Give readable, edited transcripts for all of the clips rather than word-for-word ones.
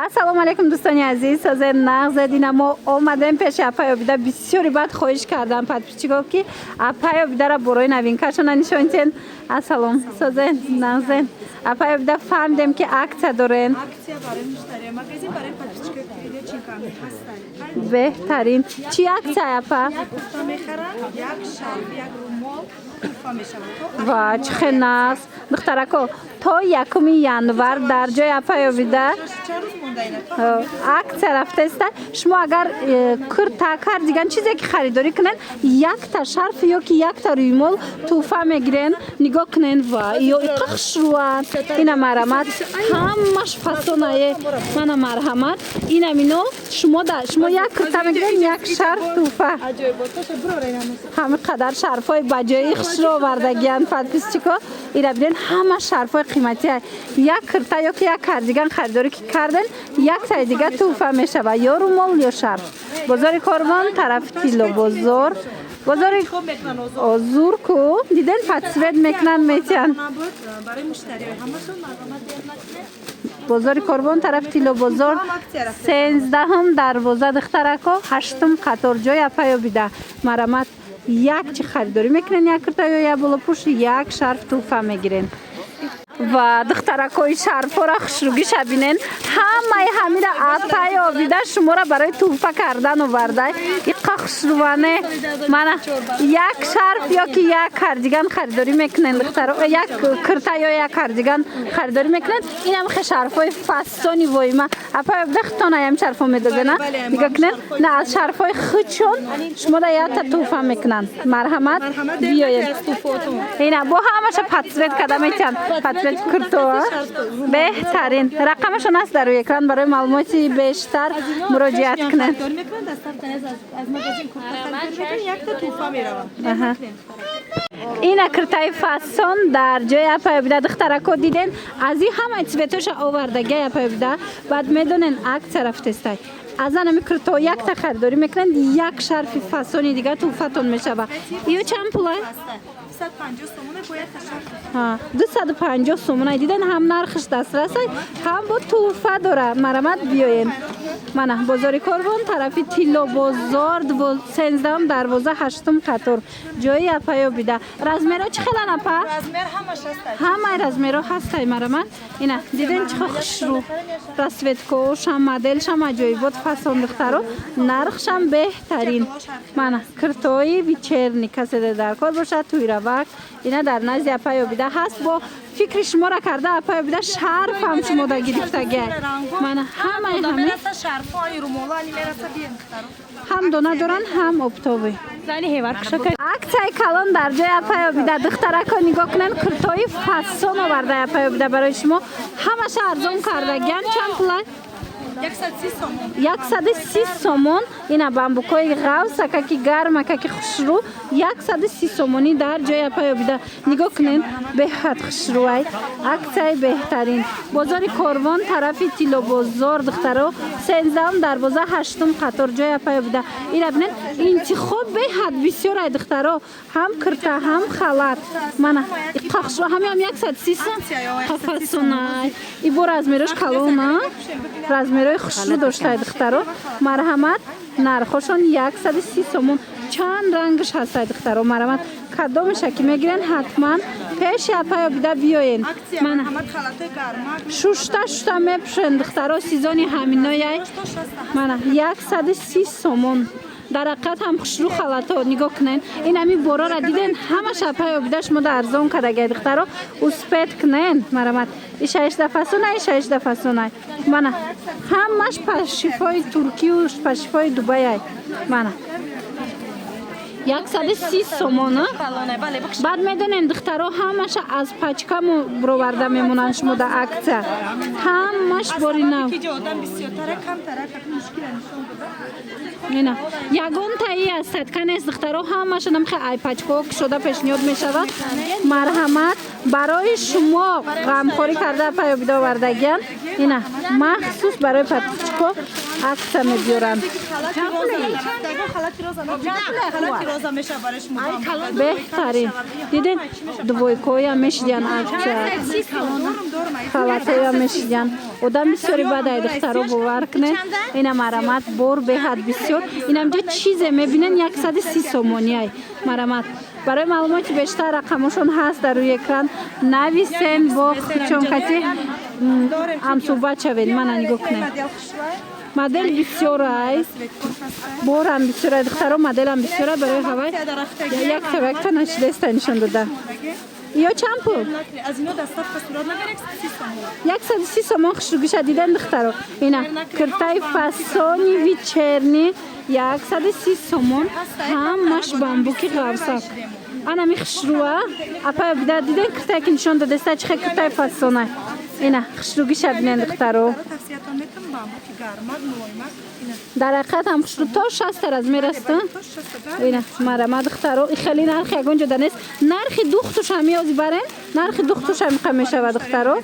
ассалому алейкум дӯстони азиз. Созен нағз дина мо омадем пеши апай обида бисёри бад хоҳиш кардам подписчиков ки апай обидара борои новинкашона нишонтен. Ассалом созен нағзен апай обида фаҳмидем ки аксия дорен. Аксия барои муштария, магазин барои подписчиков видео чинками ҳастанд. Беҳтарин. Чӣ аксия апа? Як курта мехаранд, як шарф, як румол туҳфа мешавад. Ва чӣ хел нағз. Духтарако то 1 январ дар ҷои апай обида аксия рафтааста. Шумо агар курта кардиган чизе ки харидорӣ кунед, якта шарф ё ки якта румол туҳфа мегирен. Нигоҳ кунед ва ё иқхшруан. Ина марҳамат ҳамаш фасонае. Мана марҳамат. Ина мино шумо як курта мегирен, як шарф туҳфа. Ҳами қадар шарфҳои баҷои ихшро овардагиянд подписчико. Ира бинед ҳама шарфҳои қиматия. Як курта ё ки як кардиган харидорӣ ки карден, яктаи дига туҳфа мешава, ё румол ё шарф. Бозори Корвон тарафи Тилло бозор. Бозори озур ку диден подсвет мекунанд метиҳанд. Барои муштария ҳамашон марҳамат накунед. Бозори Корвон тарафи Тилло бозор 13 дарвоза духтарако 8 қатор ҷои апай обида. Марҳамат як чи харидорӣ мекунен, як курта ё як болопӯш, як шарф туҳфа мегирен. Ва духтаракои шарфҳоро хушругиша бинен. Ҳамаи ҳамира апай обида шуморо барои туҳфа кардан оварда. Иққа хушруване. Мана як шарф ё ки як кардиган харидорӣ мекунен духтаро. Як курта ё як кардиган харидорӣ мекунен. Инам хе шарфҳои фасони воима. Апай обида хитона ям шарфҳо медодена. Нигоҳ кунен. На аз шарфҳои худшон шумо да якта туҳфа мекунанд. Марҳамат биёед. Ина бо ҳамаша подсвет када метиҳанд. Подсвет куртоа. Беҳтарин. Рақамашон аст дар рӯи экран. Барои маълумоти бештар муроҷиат кунед. Ина куртаи фасон дар ҷои апай обида духтарако диден. Аз и ҳамаи цветоша овардагиа апай обида. Баъд медонен аксия рафтестай. аз анами курто якта харидорӣ мекунанд, як шарфи фасони дига туҳфатон мешава. Ё чанд пула? 250 сомона. Диден ҳам нархш дастрас аст, ҳам бо туҳфа дора. Марҳамат биёен. Мана бозори Корвон тарафи Тилло бозор 13 дарвоза 8 қатор ҷои апай обида. Размеро чӣ хелан апа? Размер ҳамаш ҳастай. Ҳамаи размеро ҳастай. Марҳамат. Ина диден чӣ хушрӯ расветкошам моделшам аҷоибот фасон духтаро. Нархшам беҳтарин. Мана куртои вечерни касе дар кор бошад туйравак. Ина дар назди апай обида ҳаст. Бо фикри шумора карда апай обида шарф ҳам шумо да гирифтагия. Мана ҳамаи ҳамин шарфҳои румолани мераса биен духтаро. ҳам дона доранд, ҳам обтовӣ. Аксияи калон дар ҷои апай обида. Духтарако нигоҳ кунанд, куртои фасон оварда апай обида барои шумо. Ҳамаша арзон кардагиан. Чанд пула? 130 сомон. Ина бамбукои ғавс акаки гарм акаки хушрӯ 130 сомонӣ дар ҷои апай обида. Нигоҳ кунед, беҳад хушрӯай. Аксияи беҳтарин. Бозори Корвон тарафи Тилло бозор духтаро 13 дарвоза 8 қатор ҷои апай обида. Ира бинед, интихоб беҳад бисёр ай духтаро. Ҳам курта, ҳам халат. Мана иққа хушрӯ ҳамиам 130 сом. Хафасонай. Ибо размерош калона. Размерои хушрӯ доштаи духтаро. Марҳамат нархошон 130 сомон. Чанд рангш ҳастай духтаро. Марҳамат кадомеша ки мегирен ҳатман пеши апай обида биёен. Мана шушта мепӯшен духтаро сезони ҳаминояй. Мана 130 сомон. дар ҳақиқат ҳам хушрӯ халато. Нигоҳ кунен. Ин ами борора диден ҳамаша апай обида шумо да арзон кардагия духтаро. успет кунен. Марҳамат. Иша 18 фасонай, иша 18 фасонай. Мана ҳамаш пашифои Туркию, пашифои Дубай. Мана 130 сомон. Баъд медонен духтаро ҳамаша аз пачка бироварда мемонанд шумо да аксия. Ҳамаш бори нав. Ина ягон таи аст канес духтаро ҳамаша намхе ай пачко кушода пешниҳод мешавад. Марҳамат барои шумо ғамхорӣ карда апай обида овардагиан. Ина махсус барои пачко аксия мебиёранд. роза мешавараш мубам. بهترین دیدین دویکوی هم میشیدن акция халатоя میشیدن одам бисёри бадай духтаро бовар кунед ина марамат бор беҳад бисёр инамҷа чизе мебинен 130 сомониай марамат барои маълумоти бештар рақамошон ҳаст дар рӯи экран нависен бо чонкати ҳам суҳбат шавед мана нигоҳ кунед модель бисёр аст борам бисёр аст духтаро моделам бисёр аст барои ҳавай якта начидеста нишон дода ё чанд пул аз ино дастафка сурат наберек 30 сомон 130 сомон хушругиша дидан духтаро ина киртаи фасони вечерни 130 сомон ҳамаш бамбуки ғавса ана михушруа апа бида дидан киртаи ки нишон додеста чихе киртаи фасона ина хушругиша бинен духтаро тавсиятон метам бамбуки гармад мулоимат дар ҳақиқат ҳам хушру то 60 размер аст ина марамад духтаро и хели нархи ягон ҷода нест нархи духтуш ҳам ёзи барен нархи духтуш ҳам иқа мешавад духтаро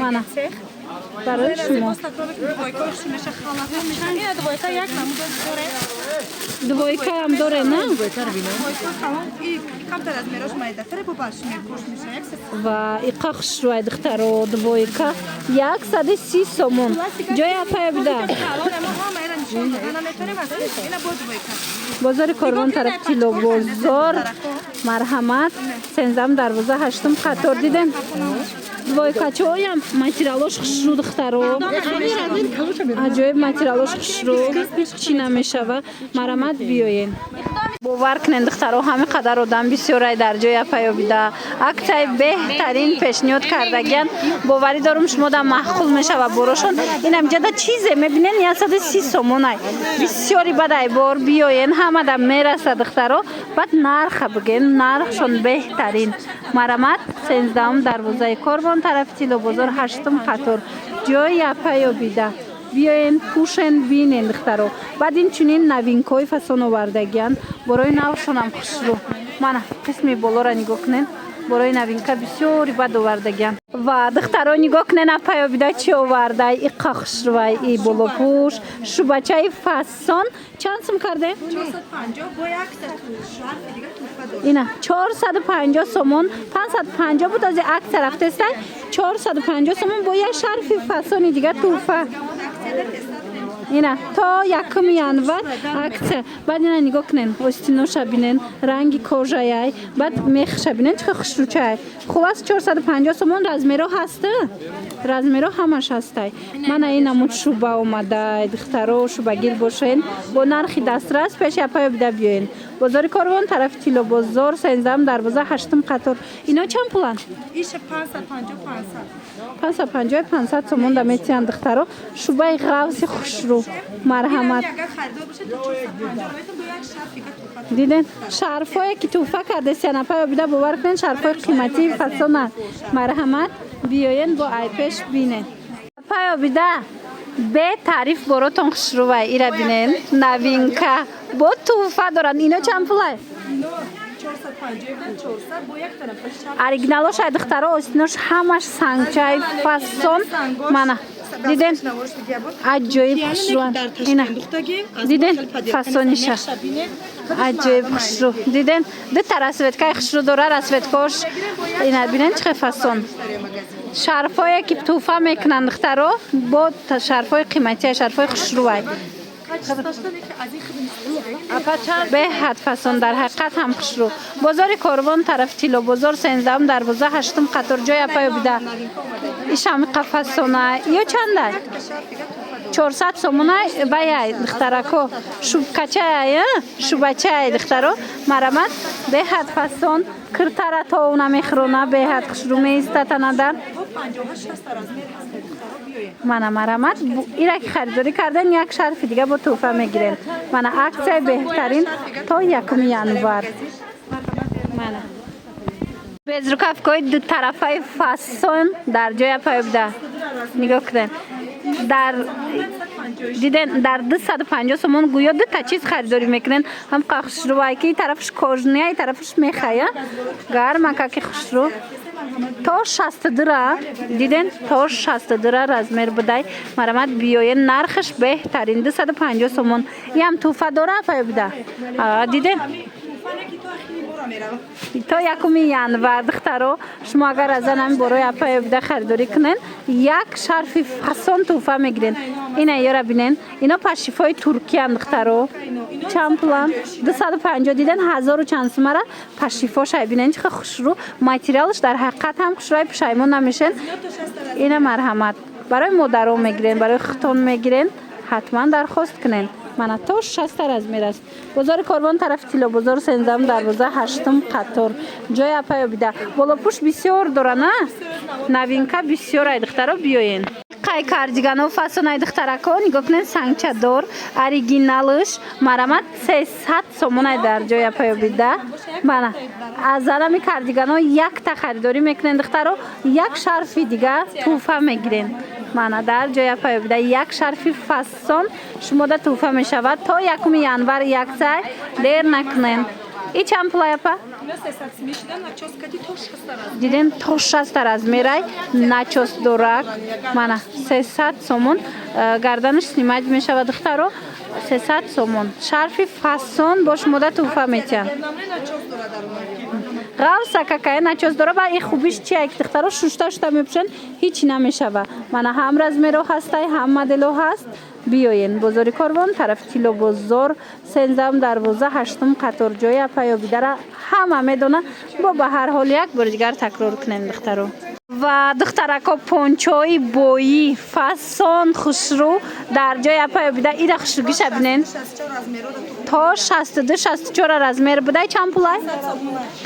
мана барои шумо двойка ҳам доре на ва иқа хушруай духтаро двойка 130 сомон ҷои апая буда бозори корвон тараф тило бозор марҳамат 13 дарвоза 8 қатор дидем двойкачоям материалош хушру духтаро аҷоиб материалош хушру чӣ намешава марамат биёен бовар кунед духтаро ҳами қадар одам бисёрай дар ҷои апаёбида аксияи беҳтарин пешниҳод кардагиян боварӣ дорум шумода маҳқул мешава борошон инамҷада чизе мебинен 130 сомонай бисёри бадай бор биёен ҳамада мераса духтаро баъд нарха биген нархшон беҳтарин марамат 13 дарвозаи корвон тарафи тило бозор 8 қатор ҷои апаёбида биёен пушен бинен духтаро баъд инчунин новинкои фасон овардагиян борои навшонам хушру мана қисми болора нигоҳ кунед борои новинка бисёри бад овардагиян ва духтаро нигоҳ кунед апаёбида чӣ овардай иқа хушрувай и болопуш шубачаи фасон чанд сум карде 450 ина 450 сомон 550 буд аз аксия рафтестай 450 сомон бо як шарфи фасони дига туҳфа ина то 1 январ аксия баъд ина нигоҳ кунен остиноша бинен ранги кожаяй баъд мехша бинен чихе хушручай хуб аст 450 сомон размеро ҳаст размеро ҳамаш ҳастай мана ина муд шуба омадай духтаро шубагир бошен бо нархи дастрас пеши апаёбида биёен бозори корвон тарафи тило бозор 13 дарвоза 8 қатор ино чанд пулан 550 сомон да метиҳанд духтаро шубаи ғавси хушру марҳамат диден шарфое ки туҳфа кардесиян апаёбида бовар кунед шарфои қиматии фасона марҳамат биёен бо айпеш бинен апаёбида бе таъриф боротон хушрувай ира бинен новинка бо туҳфа доранд ино чанд пулай оригиналошай духтаро остинош ҳамаш сангчаи фасон мана диден аҷоиб хушруанд ина диден фасониша аҷоиб хушру диден дута расветкаи хушру дора расветкош ина бинен чихе фасон шарфое ки туҳфа мекунанд духтаро бо шарфои қиматия шарфои хушрувай беҳад фасон дар ҳақиқат ҳам хушру бозори корвон тарафи тило бозор 13 дарвоза 8 қатор ҷои апаёбида ишам иқа фасона ё чандай 400 сомонай ваяй духтарако шубкачай шубачай духтаро марамат беҳад фасон киртара то намехрона беҳад хушру меистатанадар мана марамат ира ки харидорӣ карден як шарфи дига бо туҳфа мегирен мана аксияи беҳтарин то 1 январ мана безрукавкои дутарафаи фасон дар ҷои апаёбида нигоҳ кунед диден дар 250 сомон гӯё дута чиз харидорӣ мекунен ҳам хушрувай ки тарафш кожния и тарафш мехая гармака ки хушру то 62 диден то 62 размер будай марамат биёен нархаш беҳтарин 250 сомон иам туҳфа дора апаёбида диден تا یکم ینور دخترو شما اگر از همین برای اپای بده خریداری کنین یک شرف فسون توفه میگیرین. اینا یارا بینین اینا پشیفای ترکیه هم دخترو چند پلان 250 دیدن 1000 و چند سومه را پشیفاش های بینین چه خوشرو ماتریالش در حقیقت هم خوشروی پشیمون نمیشن. اینا مرحمت برای مادرها میگیرین برای ختان میگیرین حتما درخواست کنین. من تا 60 رزمیر است. بازار کاروان طرف تیلا بازار سنزم دروازه هشتم قطار جای اپای بیده بالا پوش بسیار داره نه نوینکه بسیار ای دخترا بیاین. قای کاردیگان و فاسون ای دخترکو نگاه کنین سنگچه دار اوریجینالش مرامت 300 سومون ای در جای اپای بیده. من از آدمی کاردیگان ها یک تا خریداری میکنین دخترا یک شرفی دیگه توفه میگیرین. من در جای اپای بیده یک شرفی فاسون شما ده توفه می شود تا یکم ینور یک سای دیر نکنین. ای چند پلای اپا؟ دیدین تا 60 رزمیرای ناچوس دورک من 300 سومون گردنش سیماج می شود دخترو 300 سومون شرفی فاسون باش مدت توفه میتین. غاو سککای ناچوس داره با این خوبیش چیه که دخترو شوشتا میپشن هیچ نمیشوه. من هم رزمیرو هستای هم مدلو هست بیاین بازار کاروان طرف تیلو بازار سنزم دروازه هشتم قطار جای اپای بیده را همه میدونه با به هر حال یک بار دیگر تکرار کنین دخترو. و دخترکا پونچوی بویی فاسون خوشرو در جای اپای بیده ای را خوشروگیش بینین تا 62-64 رزمیر بوده چند پولای؟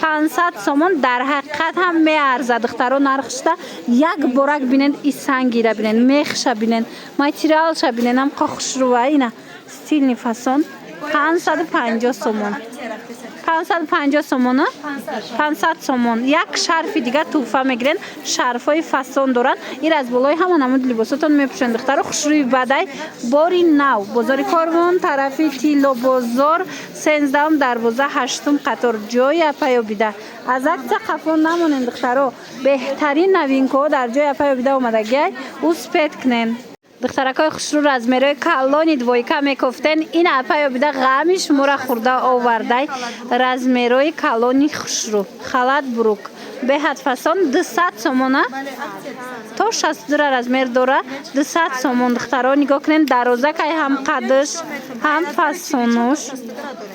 500 سومون در حقیقت هم می ارزه دخترو نرخشته یک بارک بینین ای سنگی را بینین میخش بینین ماتریالش بینین هم خوشروه اینا ستیل فاسون 550 سومون 550 سومون 500 سومون یک شرفی دیگه توفه میگیرین شرفای فاسون دارن این از بالای همون نمود لباساتون میپوشن دخترو خوشروی بدای باری نو بازار کاروان طرفی تیلو بازار سنزدهم دروازه هشتم قطار جای اپای بیده از عکس قفون نمونین دخترو بهترین نوینکو در جای اپای بیده اومده گی او سپید کنین. دخترکای خوشرو رزمیرای کلانی دویکا میکفتن این اپای بیده غمیش مورا خورده آورده رزمیرای کلانی خوشرو خلط بروک به حد فاسون 200 سومونه تا 62 رزمیر داره 200 سومون دخترها نگاه کنین دروازه که هم قدش هم فاسونش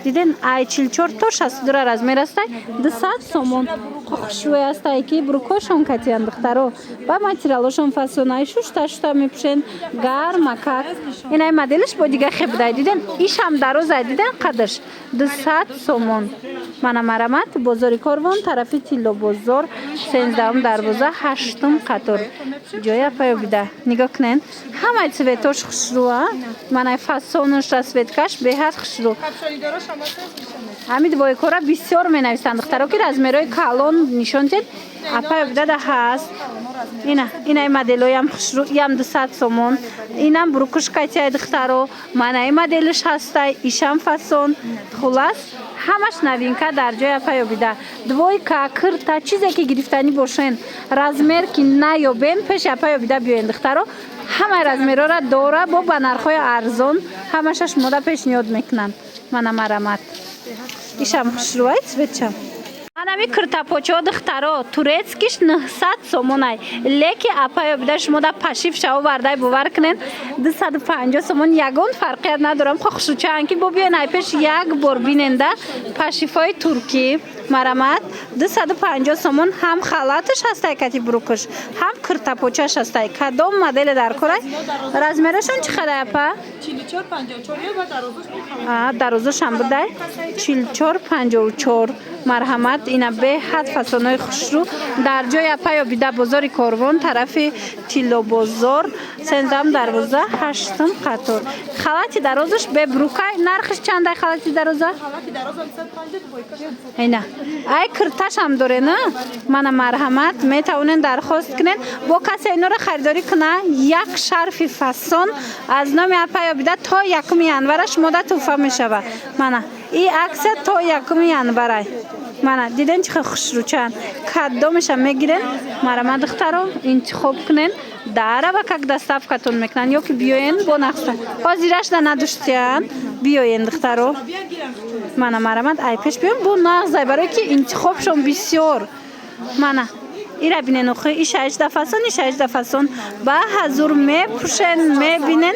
دیدین ای 44 تا 62 رزمیر است 200 سومون خوشوی است که بروکاشون کتیان دخترها و ماتریالشون فاسونای شوشتا میپشن گرم مکک اینای مدلش با دیگه خبده دیدین ایش هم دروازه دیدین قدش 200 سومون. من مرامت بازار کاروان طرف تیلو بازار سنزدهم دروازه هشتم قطار جای اپای بیده نگاه کنین همه سویتاش خوشروه من فاسونش را سویتکش به حد خوشرو همین دوای کارا بسیار می نویسند دخترها که رزمیرای کلان نشان دید اپای بیده ده هست اینا مدلای هم خوشرو هم 200 سومون اینم بروکش کتی دخترها من این مدلش هسته ایشم فاسون خلاص همش نوینکه در جای اپای بیده دویکا کرتا چیزی که گرفتنی باشین رزمیر که نیابین پیش اپای بیده بیاین دخترها همه رزمیرها را داره با بنرخای ارزان همشش ماده پیشنهاد میکنن. من مرامت ایشم خوشرویت بچم منمی کرتا پوچو دخترها توریسکیش 900 سومونای لیکی اپای بیده شما ده پشیف شو ورده باور کنین 250 سومون یگون فرقیت ندارم خوشو چنکی با بیاین ای پیش یک بار بیننده پشیفای ترکی مرامت 250 سومون هم خلاتش هسته کتی بروکش هم کرتا پوچش هسته کدام مدل در کره رزمیرشون چقدر اپا 44 54 و دروازش هم بوده 44 54 مرحمت اینا به حد فاسونای خوشرو در جای اپای بیده بازار کاروان طرف تیلو بازار سنزدهم دروازه هشتم قطار خلاتی درازش به بروکای نرخش چنده خلاتی درازه؟ خلاتی درازه 250 اینا ای کرتاش هم داره نه من مرحمت میتونین درخواست کنین با کسی اینا رو خریداری کنه یک شرفی فاسون از نام اپای بیده تا یکم ینورش مدت توفه میشوه. من این عکس تا یکم ینوره من دیدن چه خوشرو چند کدامش هم میگیرن مرامت دخترها انتخاب کنین داره و که دستاف کتون میکنن یا که بیاین با نقصه آزیرش ده نداشتین بیاین دخترو من مرامت ای پیش بیام بو نغزای برای که انتخابشون بسیار من ایرا بینن اخی ایش 18 فصل ایش 18 فصل با حضور میپوشن میبینن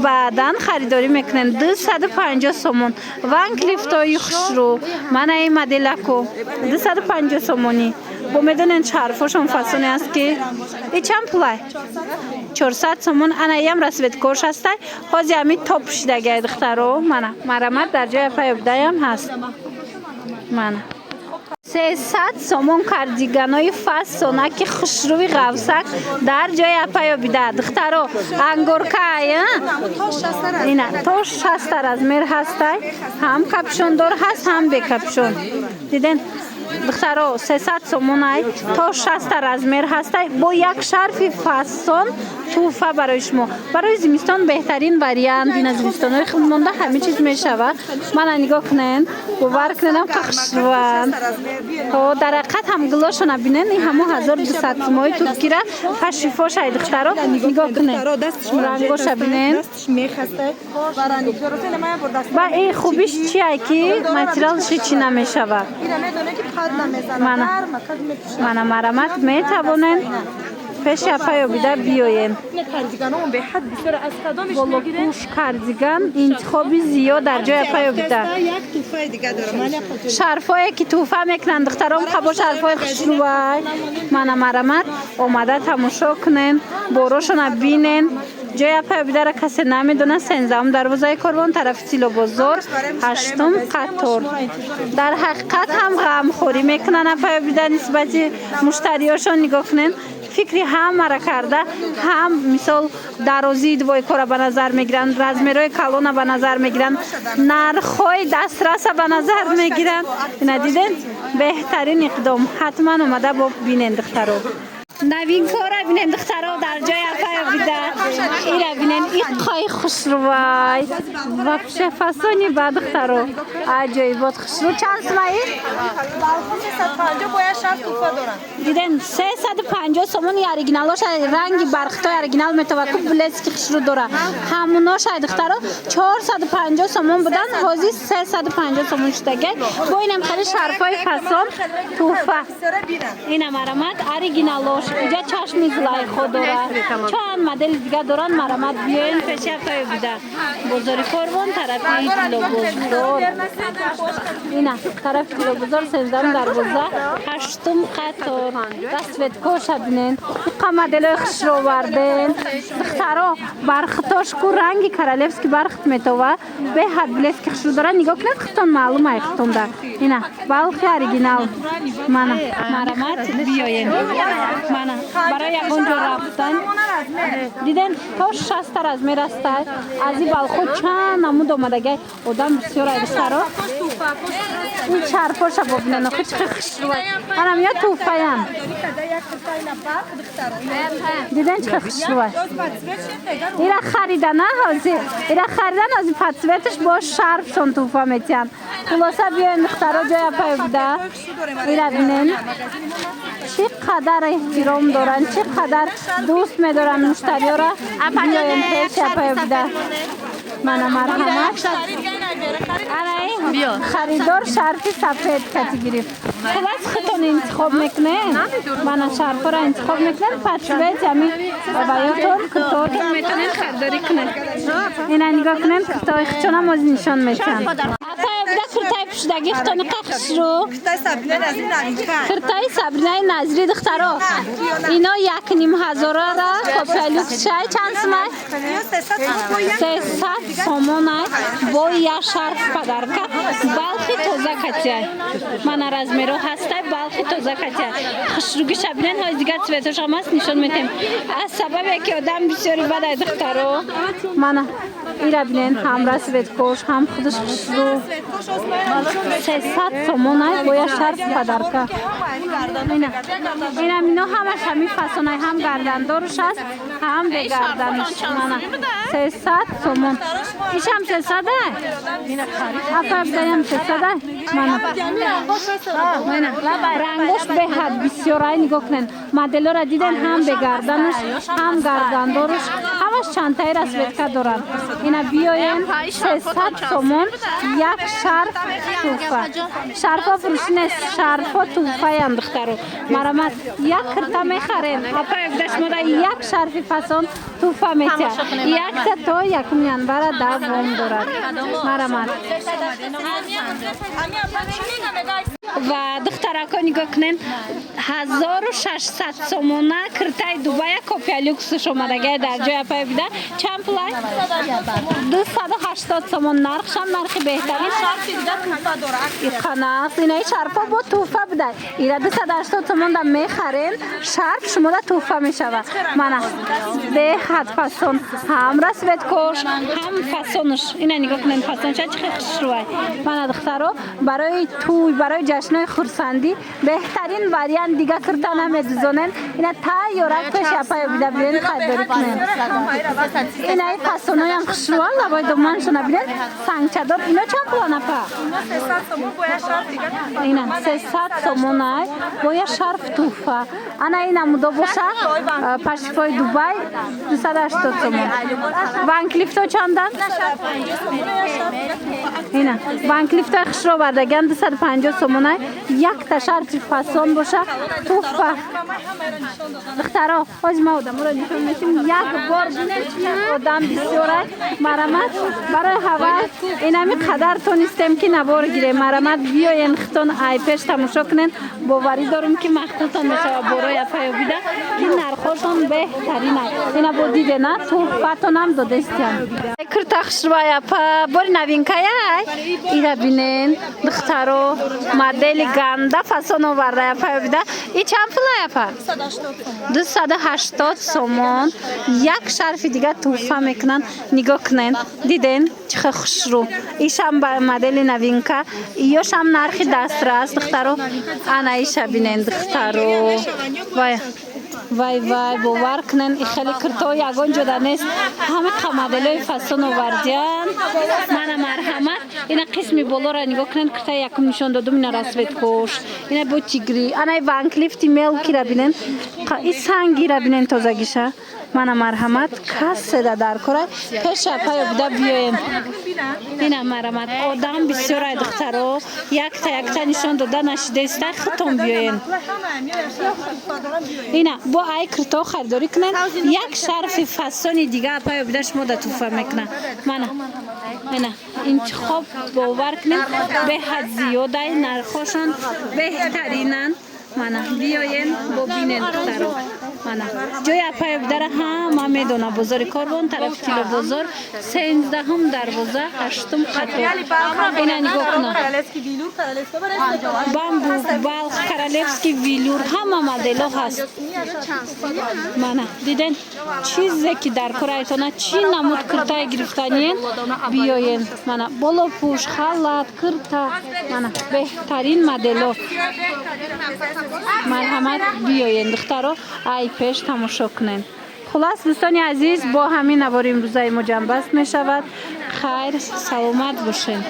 بعدن خریداری میکنن 250 سومون وان کلیفتای خشرو من این مدل کو 250 سومونی بو میدونن چارفشون فصلی است که ای چند پولای 400 سومون انا یم رسوت کوش هسته خازی امی توپ پوشیدگی دخترو من مرامت در جای پایبدایم هست من 300 سومون کاردیگانای فاسونکی خشروی غوسک در جای اپایابیده دخترو انگورکای اینا تو 60 رزمیر هسته هم کپشون دور هست هم بی کپشون دیدن دخترو 300 سومون ای تا 60 رزمیر هسته با یک شرف فاسون توفه برای شما برای زمستان بهترین وریانت این زمستانای خود مونده همه چیز میشوه من نگاه کنین باور کنین خشروان و در حقیقت هم گلاشون ببینین این همو 1200 سومای تو گیره پشیفاش ای دخترو نگاه کنین رنگاش ببینین با این خوبیش چیه که متریالش چی نمیشوه من مرامت میتوانین پیش اپایابیده بیاین بالا پوش کاردیگان انتخابی زیاد در جای اپایابیده شرفایی که توفه میکنن دخترام خبا شرفای خشروای من مرامت اومده تماشا کنین باروشون بینین جای اپایابیده را کسی نمیدونه 13 دروازه کربن طرف سیلو بزرگ 8 قطار در حقیقت هم غمخوری میکنن اپایابیده نسبت مشتریاشون نگاه کنین فکری هم مرا کرده هم مثال درازی دوای کار به نظر میگیرن رزمیرای کلون به نظر میگیرن نرخای دسترس به نظر میگیرن ندیدن بهترین اقدام حتما اومده با بینن دخترو نوین کار بینن دخترو در جای اپایابیده ایرا بینن ایقای خسروای و فاسونی با دخترو عجایبات خسرو چند سمایی؟ 350 باید شرط توفه دارن دیدن 350 سومون اورجینالش رنگی برختای اورجینال متوکل بلسکی خشرو داره هموناش دخترو 450 سومون بودن حاضی 350 سومون شدگه با اینم خیلی شرفای فاسون توفه اینم مرامت اورجینالش اینجا چشمی زلای خود داره چند مدل دیگه دارن مرامت بیاین پیش اپایابیده بزرگ کربن طرفی کیلو بزرگ اینا طرف کیلو بزرگ 13 دروازه 8 قطار دستوت کوش بینین مدل خشرو وردن دخترا برختاش کو رنگی کرالفسکی برخت میتوه به حد بلسکی خشرو داره نگاه کنید خطون معلومه ای خطون ده اینا بالخی اورجینال من مرامت بیاین من برای اونجا رفتن دیدن تا 60 رزمیر است از این بالخو چند نمود اومدگه آدم بسیار ای دخترا این چرپاش ببینن خیلی خشرو منم یا توفایم دیدن چه خشروه ایرا خریدن هازی ایرا خریدن هازی پتسویتش با شرف چون توفا میتین خلاصه بیاین دخترا جای اپایابیده ایرا بینن چقدر احترام دارن چقدر دوست میدارن مشتری را بیاین پیش اپایابیده من مرحمت خریدار شرفی سفید کتی گرفت خب از خطون انتخاب میکنه من شرف را انتخاب میکنه پتسویت یعنی بایاتون کتاتون میتونین خریداری کنن اینا نگاه کنن کتای خچون هم از نشان میتن اپایابیده کرتای پشدگی خطون قخشرو کرتای سبرینای نظری دخترو اینا 1,500 را کپلوک شای چند سمای 300 سومونای با یک شرف پدرکه بالخی توزه کتیه من رزمیرو هسته بالخی توزه کتیه خشروگی شبینن های دیگه سویتوش هم هست نشان میتیم از سبب که آدم بسیاری بده دخترو من ایرا بینن هم را سویتکوش هم خودش خشرو 300 سومونای با یک شرف پدرکه اینا همش همی فاسونای هم گردندارش هست هم به گردنش 300 سومون ایش هم 300 اپایابیده هم 300 رنگش به حد بسیار نگاه کنن مدل را دیدن هم به گردنش هم گردندارش همش чантаи расветка дорам. Ина биёен 300 сомон як шарф туфа. Шарфа фурӯш нест, шарфо туфаям духтаро. Марамат як кирта мехарем. Апа евдаш мода як шарфи фасон туфа метия. Якта то якум январа давом дорад. Марамат. Ва духтарако нигоҳ кунен 1600 сомона киртаи Дубая копия люксуш омадагай дар ҷои апа бида. Чанд пулай? 280 сомон нархшам нархи беҳтарин. Шарфи дига туфа дора. Иқанас инаи шарфо бо туфа бидай. Ира 280 сомон да мехарем. Шарф шумода туфа мешава. Мана беҳад фасон. Ҳам расветкош, ҳам фасонуш. Ина нигоҳ кунен фасонша чӣ хел хушрӯай. Мана духтаро барои туй, барои ҷашнои хурсандӣ беҳтарин вариант дига кирта намедузонен. Ина тайёрак пеши апа бида бирен хайдорӣ кунен. Инаи фасоноям хушрӯа лабои доманшона бирен сангчадор. Ино чанд пулан апа? 300 сомон боя шарф дига туфа. Ина 300 сомонай боя шарф туфа. Ана ина мудо боша пашифои Дубай 280 сомон. Ванклифто чандан? Ина ванклифтои хушро бардаган 250 сомонай. Якта шарфи фасон боша туфа. духтаро ҳоҷ ма одаморо нишон метим як бор бинем чи як одам бисёрай марамат барои ҳавас инами қадар тонистем ки набор гирем марамат биёен хитон ай пеш тамошо кунен боварӣ дорум ки махтутон мешава борои апаёбида ки нархошон беҳтаринай ина бо дидена туҳфатонам додестиам кирта хушрӯай апа бори новинкаяй ира бинен духтаро модели ганда фасон овардай апаёбида и чанд пулай апа 280 сомон як шарфи дига туҳфа мекунан нигоҳ кунен диден чӣ хел хушрӯ ишам ба модели новинка иёшам нархи дастрас духтаро ана иша бинен духтаро вай бовар кунен и хеле киртои ягон ҷода нест ҳама моделои фасон овардиан мана марҳамат ина қисми болора нигоҳ кунен киртаи якум нишон додум ина расветкош ина бо тигри ана ванклифти мелкира бинен и сангира бинен тозагиша мана марҳамат касседа дар корай пеши апаёбида биёем ина марҳамат одам бисёрай духтаро якта нишон дода нашидеста хитон биёен ина бо ай кирто харидорӣ кунен як шарфи фасони дига апаёбида шумо да туҳфа мекунад мана ина интихоб бовар кунен беҳад зиёдай нархошон беҳтаринан мана биёен бо бинен духтаро мана ҷои апаёбидара ҳама медона бозори корбон тарафи тило бозор 13-ум дарвоза 8-ум қатор ина нигоҳ кунад бамбук балх королевский велюр ҳама модело ҳаст мана диден чизе ки дар корайтона чӣ намуд киртаи гирифтаниен биёен мана болопӯш халат кирта мана беҳтарин модело марҳамат биёен духтаро ай пеш тамошо кунен хулас дӯстони азиз бо ҳамин навори имрӯзаи мо ҷамъбаст мешавад хайр саломат бошед